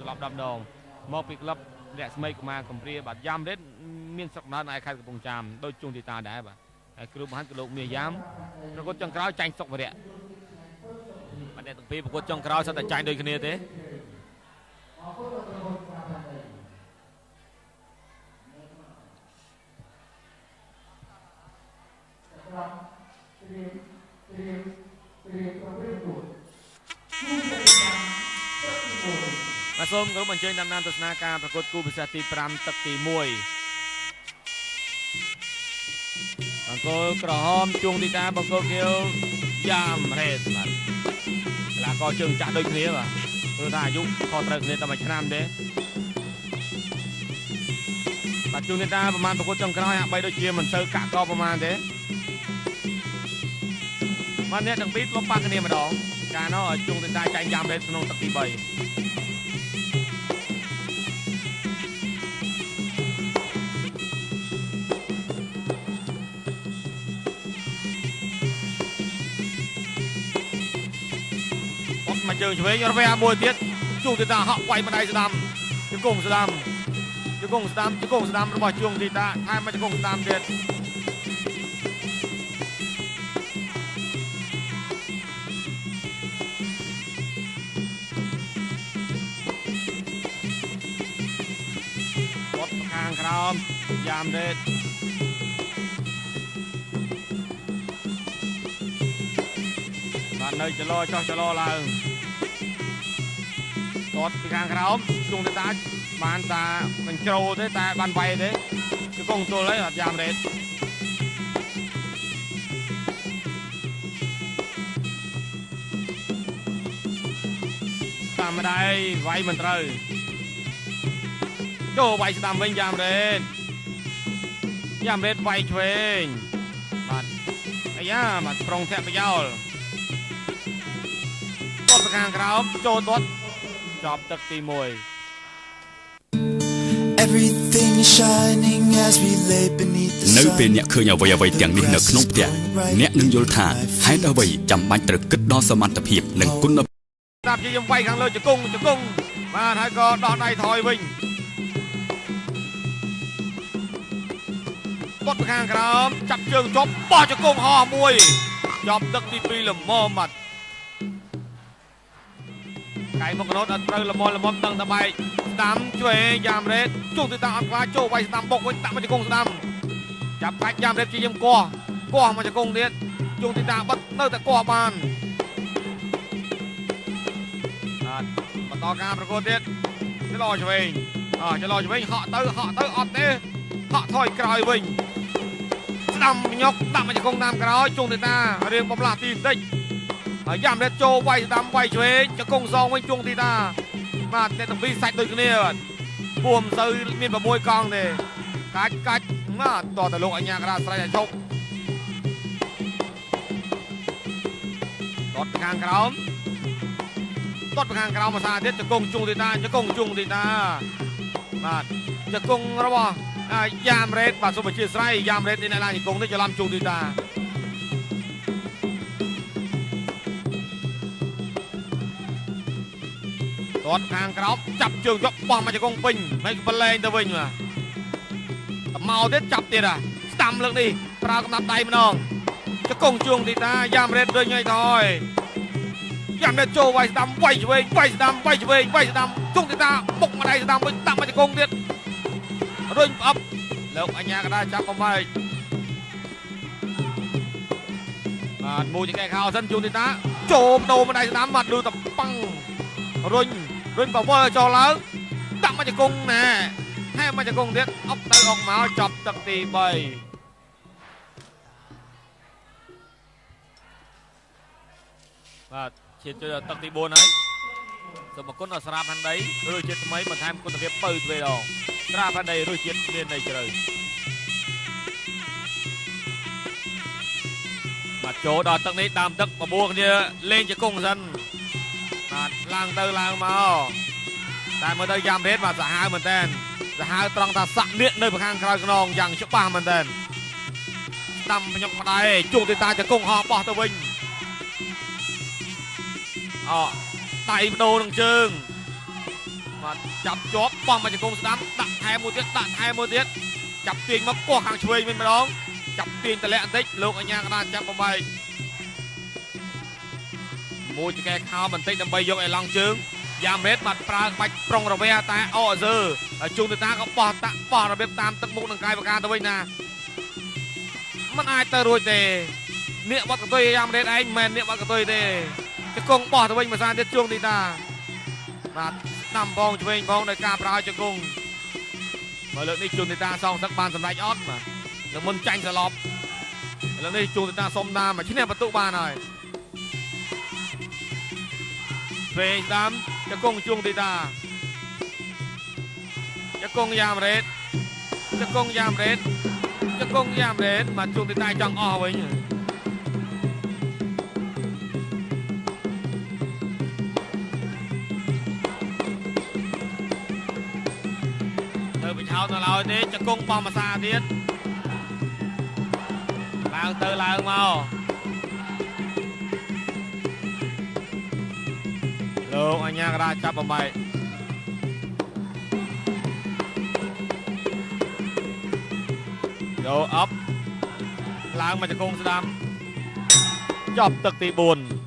ត្រឡប់10 ដងមកពីក្លឹបអ្នកស្មីកុមារកំព្រាបាទយ៉ាំរ៉េតមានស្រុកដំណើរនៅខេត្តកំពង់ចាមដូចជួងទីតាដែរបាទហើយគ្រូបង្ហាត់គឺលោកមាយ៉ាំប្រកួតចុងក្រោយចាញ់សុកវរៈបាទអ្នកទាំងពីរប្រកួតចុងក្រោយសុទ្ធតែចាញ់ដូចគ្នាទេបាទសូមគោរពអញ្ជើញតាមដានទស្សនាការប្រកួតគូពិសេសទី5ទឹកទី1អង្គរក្រហមជួងទីតាបង្គោលខៀវយ៉ាមរ៉េតបាទកីឡាករជើងចាស់ដូចគ្នាបាទព្រោះថាអាយុខុសត្រូវគ្នាតែមួយឆ្នាំទេបាទជួងទីតាប្រហែលប្រកួតចុងក្រោយហាក់បីដូចជាមិនសូវកាក់កប្រហែលទេបាទអ្នកទាំងពីរធ្លាប់ប៉ះគ្នាម្ដងកាលនោះជួងទីតាចាញ់យ៉ាមរ៉េតក្នុងទឹកទី3ជើងឆ្វេងរវែមួយទៀតជួងទីតាហក់វាយម្ដាយស្ដាំជង្គង់ស្ដាំរបស់ជួងទីតាថែមមកជង្គង់ស្ដាំទៀតគាត់ខាងក្រោមយ៉ាមរ៉េតបាននៅចលោចោះចលោឡើងគាត់ពីខាងក្រោមជួងទីតាបានតាមិនជ្រោទេតែបានវាយទេជង្គង់ទល់ហើយអត់យ៉ាមរ៉េតតាមម្ដាយវាយមិនត្រូវចូលវាយស្ដាំវិញយ៉ាមរ៉េតវាយឆ្វេងបាទអាយ៉ាបាទប្រុងធាក់ប្រយោលគាត់ពីខាងក្រោមចូលគាត់ចប់ទឹកទី1 Everything is shining as we lay beneath the sun នៅពេលអ្នកឃើញអ្វីទាំងនេះនៅក្នុងផ្ទះអ្នកនឹងយល់ថាហេតុអ្វីចាំបាច់ត្រូវគិតដល់សមត្ថភាពនិងគុណភាពតាមជាយើងវាយខាងលើជង្គង់បាទហើយក៏ដោះដៃថយវិញគាត់ពីខាងក្រោមចាប់ជើងជាប់បោះជង្គង់ហោះមួយចប់ទឹកទី2ល្មមបាត់កៃមកកណូតអត់ត្រូវល្មមដឹងតែបែកស្ដាំឆ្វេងយ៉ាមរ៉េតជួងទីតាអត់ខ្លាចចូលវាយស្ដាំបុកវិញដាក់មកជង្គង់ស្ដាំចាប់កាច់យ៉ាមរ៉េតជាយើងកោះមកជង្គង់ទៀតជួងទីតាបិទនៅតែកោះបានបន្តការប្រកួតទៀតចលោឆ្វេងហក់ទៅអត់ទេហក់ថយក្រោយវិញស្ដាំញុកដាក់មកជង្គង់តាមក្រោយជួងទីតារៀងបំលាស់ទីបន្តិចហើយយ៉ាមរ៉េតចូលវាយស្ដាំវាយឆ្វេងជង្គង់សងវិញជួងទីតាបាទអ្នកទាំងពីរសាច់ដូចគ្នាបាទពួមទៅមាន6កង់ទេកាច់បាទតទៅលោកអញ្ញាក្រាស្រ័យឲ្យជប់តខាងក្រោមភាសាទៀតជង្គង់ជួងទីតាបាទជង្គង់របស់យ៉ាមរ៉េតបាទសូមអធិស្ឋានយ៉ាមរ៉េតនេះអ្នកឡើងជង្គង់នេះច្រឡំជួងទីតាគាត់ខាងក្រោមចាប់ជើងយកបោះមកជង្គង់ពេញមិនបលែងទៅវិញបាទមកទៀតចាប់ទៀតស្ដាំលើកនេះប្រើកំណាប់ដៃម្ដងជង្គង់ជួងទីតាយ៉ាមរ៉េតដូចញ៉ៃថយយ៉ាមរ៉េតចូលវាយស្ដាំវាយឆ្វេងជួងទីតាបុកម្ដាយស្ដាំវិញដាក់មកជង្គង់ទៀតរុញផ្អឹបលោកអញ្ញាកដាចាប់កំបែកបាទមួយទីកែខោសិនជួងទីតាចូលដូរម្ដាយស្ដាំបាទលឺតប៉ាំងរុញបវលចូលឡើងដាក់មកជង្គង់ណែហែមកជង្គង់ទៀតអុកទៅអុកមកចប់ទឹកទី3បាទឈានចូលទឹកទី4ហើយសូមអរគុណដល់ស្រាបហាន់ដីរសជាតិថ្មីបន្ថែមគុណភាពបើទ្វេដងស្រាបហាន់ដីរសជាតិមានន័យជ្រៅបាទចូលដល់ទឹកនេះដើមទឹកបបួលគ្នាលេងជង្គង់សិនបាទឡើងទៅឡើងមកតែមើលទៅយ៉ាំរ៉េតបាទសាហាវមែនតើសាហាវត្រង់ថាសាក់លៀកនៅខាងក្រោយខ្នងយ៉ាងច្បាស់មែនតើស្ដាំញឹកម្ដាយជួងទីតាជង្គង់ហោះបោះទៅវិញដៃបដូរនឹងជើង បាទចាប់ជាប់បោះមកជង្គង់ស្ដាំដាក់ថែមួយទៀតចាប់ទាញមកពោះខាងឆ្វេងវិញម្ដងចាប់ទាញតម្លាក់បន្តិចលោកអញ្ញាកណ្ដាលចាប់បំបីមួយចង្កេះខោបន្តិចដើម្បីយកឲ្យឡង់ជើងយ៉ាមេតបាទប្រើក្បាច់ប្រុងរវែតែអអសើជុងទៅតាក៏បោះរបៀបតាមទឹកមុខនឹងកាយប្រការទៅវិញណាมันអាចទៅរួចទេនាគបាត់កតុយយ៉ាមេតឯងមិនមែននាគបាត់កតុយទេជង្គង់បោះទៅវិញមួយសាទៀតជុងទីតាបាទស្ដាំបងឆ្វេងបងដោយការប្រើជង្គង់មកលើកនេះជុងទីតាសងទឹកបានសម្រេចអត់បាទលើមុនចាញ់សឡប់លើកនេះជុងទីតាសុំណាមកឈ្នះបន្ទុកបានហើយពេលស្ដាំជង្គង់ជុងទីតាជង្គង់យ៉ាមរ៉េតបាទជុងទីតាចង់អស់វិញទៅបញ្ឆោតនៅឡើយទេជង្គង់បោះមួយសាទៀតឡើងទៅឡើងមកលោកអញ្ញាកដាចាប់បំបែកយកអប់ឡើងមកជង្គង់ស្ដាំចប់ទឹកទី4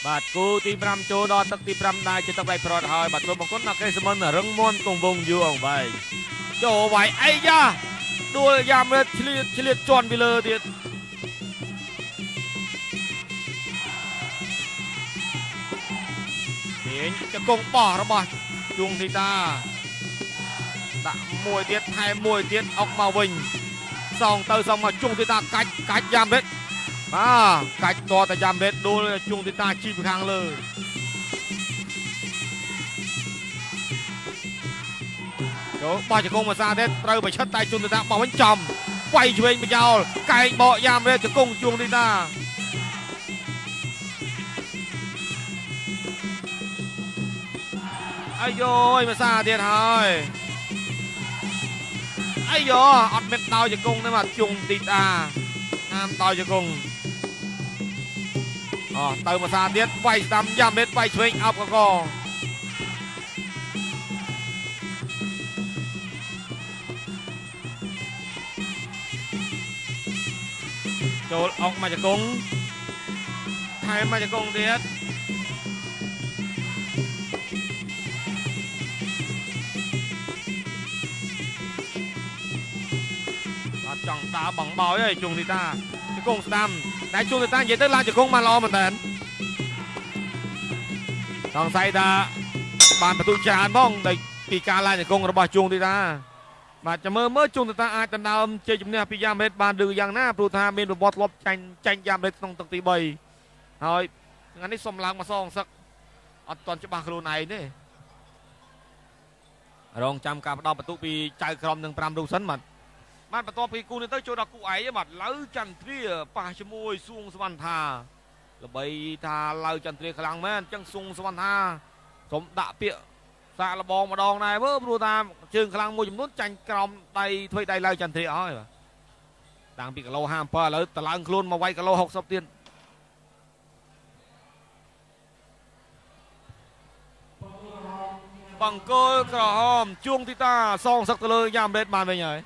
បាទគូទី5ចូលដល់ទឹកទី5ដែរជាទឹកដៃប្រត់ហើយបាទសូមអរគុណដល់កេសមិនរឹងមាំគង់វងយូរអង្វែងចូលវាយអីយ៉ាដួលយ៉ាមរិតឆ្លៀតជន់ពីលើទៀតទាញជង្គង់បោះរបស់ជួងទីតាដាក់មួយទៀតថែមមួយទៀតអុកមកវិញសងទៅសងមកជួងទីតាកាច់យ៉ាមរិតកាច់តតែយ៉ាំរ៉េតដួលជួងទីតាជីពីខាងលើចូលបោះជង្គង់មួយសាទៀតត្រូវប្រឆិតតែជួងទីតាបោះវិញចំវាយឆ្វេងបញ្យោលកែងបកយ៉ាំរ៉េតជង្គង់ជួងទីតាអាយយមួយសាទៀតហើយអាយអត់មានដោជង្គង់ទេបាទជួងទីតាហាមដោជង្គង់ទៅមួយសាទៀតវាយស្ដាំយ៉ាំរ៉េតវាយឆ្វេងអប់កកចូលអុកមកជង្គង់ថែមមកជង្គង់ទៀតអត់ចង់ដើរបងបោយទេជួងទីតាជង្គង់ស្ដាំតែជួងទីតានិយាយទៅឡើងជង្គង់បានល្អមែនតើសង្ស័យថាបានបន្ទុកច្រើនផងដោយពីការឡើងជង្គង់របស់ជួងទីតាបាទចាំមើលជួងទីតាអាចដណ្ដើមជ័យជំនះពីយ៉ាមរ៉េតបានឬយ៉ាងណាព្រោះថាមានប្រវត្តិធ្លាប់ចាញ់យ៉ាមរ៉េតក្នុងទឹកទី3ហើយថ្ងៃនេះសុំឡើងមកសងសឹកអត់ទាន់ច្បាស់ខ្លួនឯងទេរងចាំការផ្ដោតបន្ទុកពីចៅក្រមនឹង5រូបសិនបាទបានបន្ទាប់ពីគូនេះទៅចូលដល់គូឯងបាទឡៅចន្ទ្រាប៉ះជាមួយសួងសវណ្ណថាល្បីថាឡៅចន្ទ្រាខ្លាំងមែនអញ្ចឹងសួងសវណ្ណថាសូមដាក់ពាក្យសាកល្បងម្ដងដែរមើលព្រោះថាជើងខ្លាំងមួយចំនួនចាញ់ក្រោមដៃធ្វើដៃឡៅចន្ទ្រាអស់ហើយបាទតាំងពីគីឡូ57ឥឡូវតឡើងខ្លួនមកវាយគីឡូ60ទៀតបង្គោលក្រហមជួងទីតាសងសឹកទៅលើយ៉ាមរ៉េតបានវិញហើយ